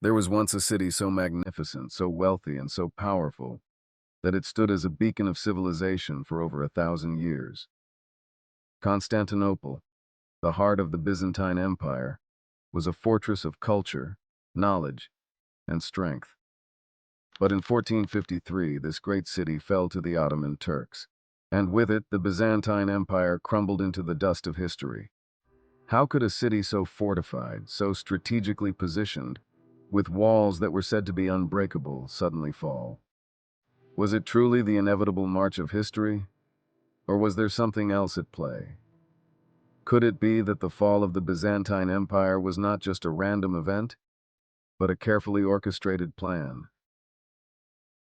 There was once a city so magnificent, so wealthy, and so powerful that it stood as a beacon of civilization for over 1,000 years. Constantinople, the heart of the Byzantine Empire, was a fortress of culture, knowledge, and strength. But in 1453, this great city fell to the Ottoman Turks, and with it, the Byzantine Empire crumbled into the dust of history. How could a city so fortified, so strategically positioned, with walls that were said to be unbreakable, suddenly fall? Was it truly the inevitable march of history, or was there something else at play? Could it be that the fall of the Byzantine Empire was not just a random event, but a carefully orchestrated plan?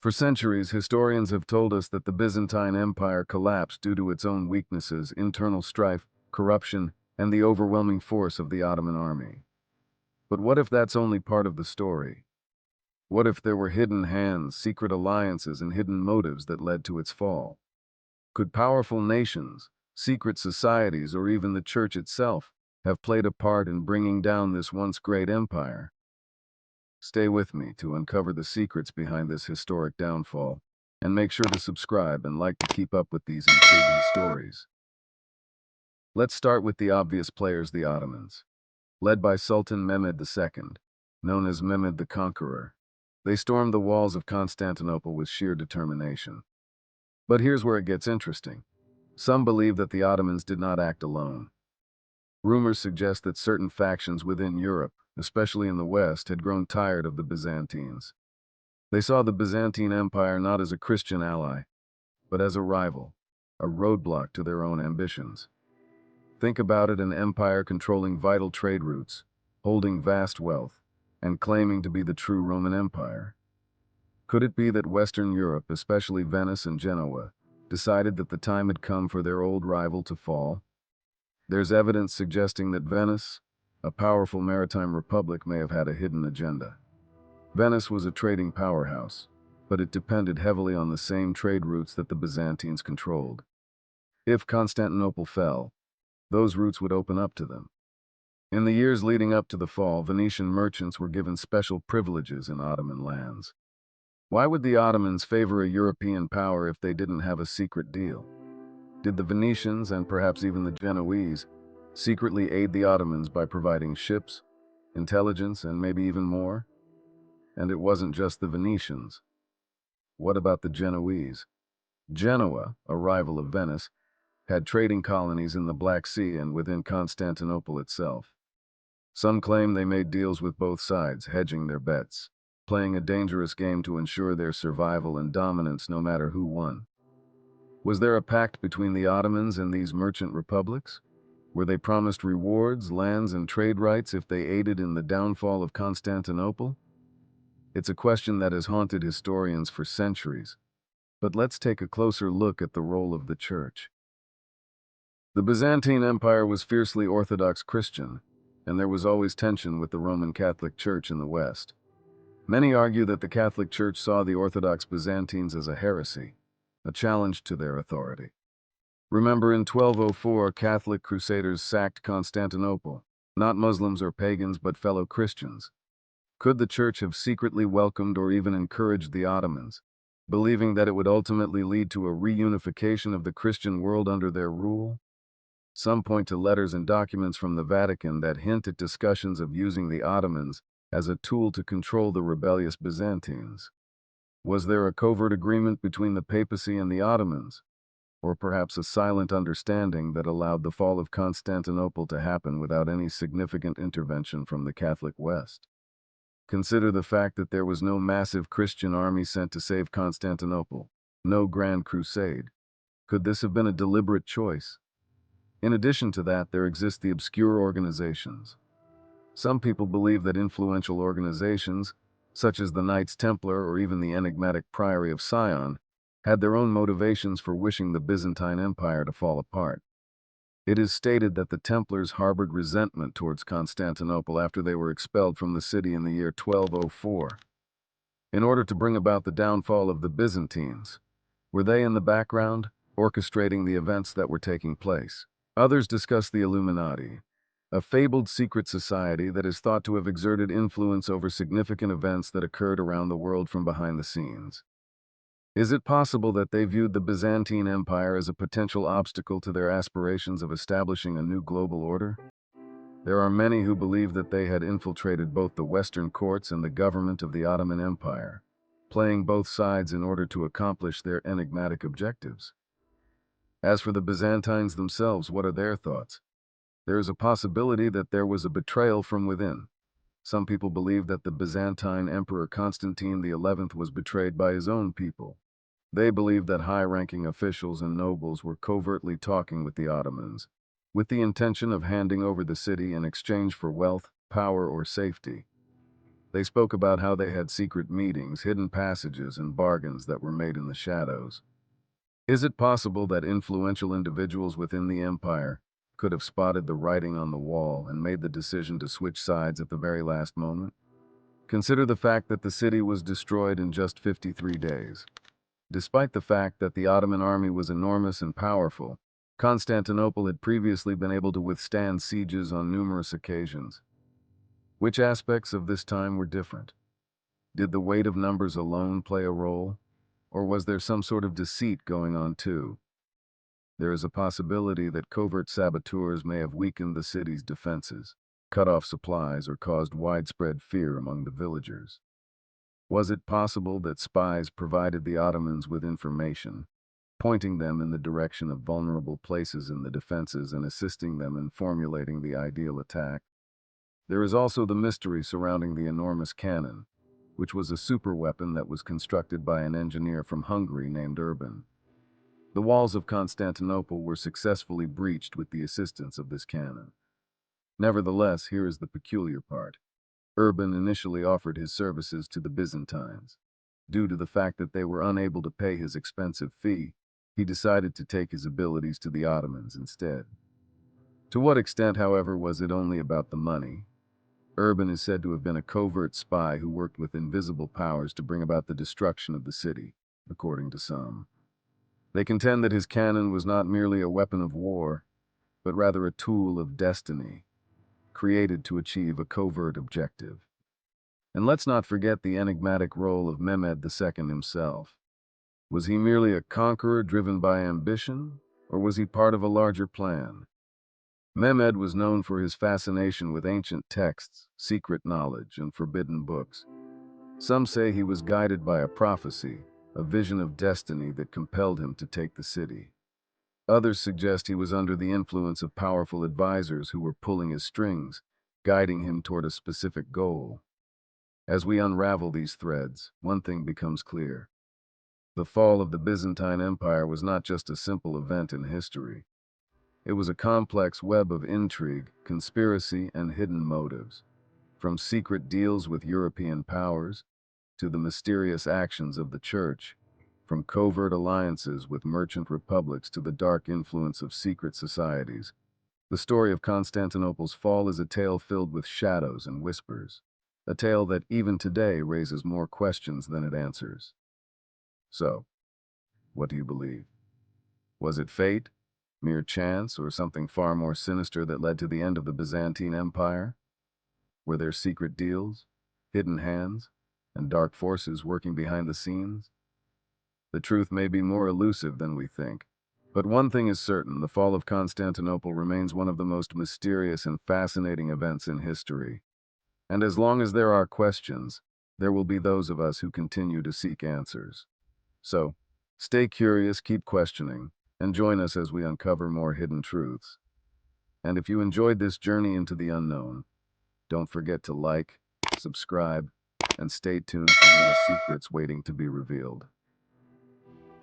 For centuries, historians have told us that the Byzantine Empire collapsed due to its own weaknesses, internal strife, corruption, and the overwhelming force of the Ottoman army. But what if that's only part of the story? What if there were hidden hands, secret alliances, and hidden motives that led to its fall? Could powerful nations, secret societies, or even the church itself have played a part in bringing down this once great empire? Stay with me to uncover the secrets behind this historic downfall, and make sure to subscribe and like to keep up with these intriguing stories. Let's start with the obvious players, the Ottomans. Led by Sultan Mehmed II, known as Mehmed the Conqueror, they stormed the walls of Constantinople with sheer determination. But here's where it gets interesting. Some believe that the Ottomans did not act alone. Rumors suggest that certain factions within Europe, especially in the West, had grown tired of the Byzantines. They saw the Byzantine Empire not as a Christian ally, but as a rival, a roadblock to their own ambitions. Think about it: an empire controlling vital trade routes, holding vast wealth, and claiming to be the true Roman Empire. Could it be that Western Europe, especially Venice and Genoa, decided that the time had come for their old rival to fall? There's evidence suggesting that Venice, a powerful maritime republic, may have had a hidden agenda. Venice was a trading powerhouse, but it depended heavily on the same trade routes that the Byzantines controlled. If Constantinople fell, those routes would open up to them. In the years leading up to the fall, Venetian merchants were given special privileges in Ottoman lands. Why would the Ottomans favor a European power if they didn't have a secret deal? Did the Venetians, and perhaps even the Genoese, secretly aid the Ottomans by providing ships, intelligence, and maybe even more? And it wasn't just the Venetians. What about the Genoese? Genoa, a rival of Venice, had trading colonies in the Black Sea and within Constantinople itself. Some claim they made deals with both sides, hedging their bets, playing a dangerous game to ensure their survival and dominance no matter who won. Was there a pact between the Ottomans and these merchant republics? Were they promised rewards, lands, and trade rights if they aided in the downfall of Constantinople? It's a question that has haunted historians for centuries. But let's take a closer look at the role of the Church. The Byzantine Empire was fiercely Orthodox Christian, and there was always tension with the Roman Catholic Church in the West. Many argue that the Catholic Church saw the Orthodox Byzantines as a heresy, a challenge to their authority. Remember, in 1204, Catholic crusaders sacked Constantinople, not Muslims or pagans, but fellow Christians. Could the Church have secretly welcomed or even encouraged the Ottomans, believing that it would ultimately lead to a reunification of the Christian world under their rule? Some point to letters and documents from the Vatican that hint at discussions of using the Ottomans as a tool to control the rebellious Byzantines. Was there a covert agreement between the papacy and the Ottomans, or perhaps a silent understanding that allowed the fall of Constantinople to happen without any significant intervention from the Catholic West? Consider the fact that there was no massive Christian army sent to save Constantinople, no grand crusade. Could this have been a deliberate choice? In addition to that, there exist the obscure organizations. Some people believe that influential organizations, such as the Knights Templar or even the enigmatic Priory of Sion, had their own motivations for wishing the Byzantine Empire to fall apart. It is stated that the Templars harbored resentment towards Constantinople after they were expelled from the city in the year 1204. In order to bring about the downfall of the Byzantines, were they in the background, orchestrating the events that were taking place? Others discuss the Illuminati, a fabled secret society that is thought to have exerted influence over significant events that occurred around the world from behind the scenes. Is it possible that they viewed the Byzantine Empire as a potential obstacle to their aspirations of establishing a new global order? There are many who believe that they had infiltrated both the Western courts and the government of the Ottoman Empire, playing both sides in order to accomplish their enigmatic objectives. As for the Byzantines themselves, what are their thoughts? There is a possibility that there was a betrayal from within. Some people believe that the Byzantine Emperor Constantine XI was betrayed by his own people. They believe that high-ranking officials and nobles were covertly talking with the Ottomans, with the intention of handing over the city in exchange for wealth, power, or safety. They spoke about how they had secret meetings, hidden passages, and bargains that were made in the shadows. Is it possible that influential individuals within the empire could have spotted the writing on the wall and made the decision to switch sides at the very last moment? Consider the fact that the city was destroyed in just 53 days. Despite the fact that the Ottoman army was enormous and powerful, Constantinople had previously been able to withstand sieges on numerous occasions. Which aspects of this time were different? Did the weight of numbers alone play a role? Or was there some sort of deceit going on too? There is a possibility that covert saboteurs may have weakened the city's defenses, cut off supplies, or caused widespread fear among the villagers. Was it possible that spies provided the Ottomans with information, pointing them in the direction of vulnerable places in the defenses and assisting them in formulating the ideal attack? There is also the mystery surrounding the enormous cannon, which was a superweapon that was constructed by an engineer from Hungary named Urban. The walls of Constantinople were successfully breached with the assistance of this cannon. Nevertheless, here is the peculiar part. Urban initially offered his services to the Byzantines. Due to the fact that they were unable to pay his expensive fee, he decided to take his abilities to the Ottomans instead. To what extent, however, was it only about the money? Urban is said to have been a covert spy who worked with invisible powers to bring about the destruction of the city, according to some. They contend that his cannon was not merely a weapon of war, but rather a tool of destiny, created to achieve a covert objective. And let's not forget the enigmatic role of Mehmed II himself. Was he merely a conqueror driven by ambition, or was he part of a larger plan? Mehmed was known for his fascination with ancient texts, secret knowledge, and forbidden books. Some say he was guided by a prophecy, a vision of destiny that compelled him to take the city. Others suggest he was under the influence of powerful advisors who were pulling his strings, guiding him toward a specific goal. As we unravel these threads, one thing becomes clear. The fall of the Byzantine Empire was not just a simple event in history. It was a complex web of intrigue, conspiracy, and hidden motives. From secret deals with European powers, to the mysterious actions of the Church, from covert alliances with merchant republics to the dark influence of secret societies, the story of Constantinople's fall is a tale filled with shadows and whispers, a tale that even today raises more questions than it answers. So, what do you believe? Was it fate, mere chance, or something far more sinister that led to the end of the Byzantine Empire? Were there secret deals, hidden hands, and dark forces working behind the scenes? The truth may be more elusive than we think. But one thing is certain, the fall of Constantinople remains one of the most mysterious and fascinating events in history. And as long as there are questions, there will be those of us who continue to seek answers. So, stay curious, keep questioning, and join us as we uncover more hidden truths. And if you enjoyed this journey into the unknown, don't forget to like, subscribe, and stay tuned for more secrets waiting to be revealed.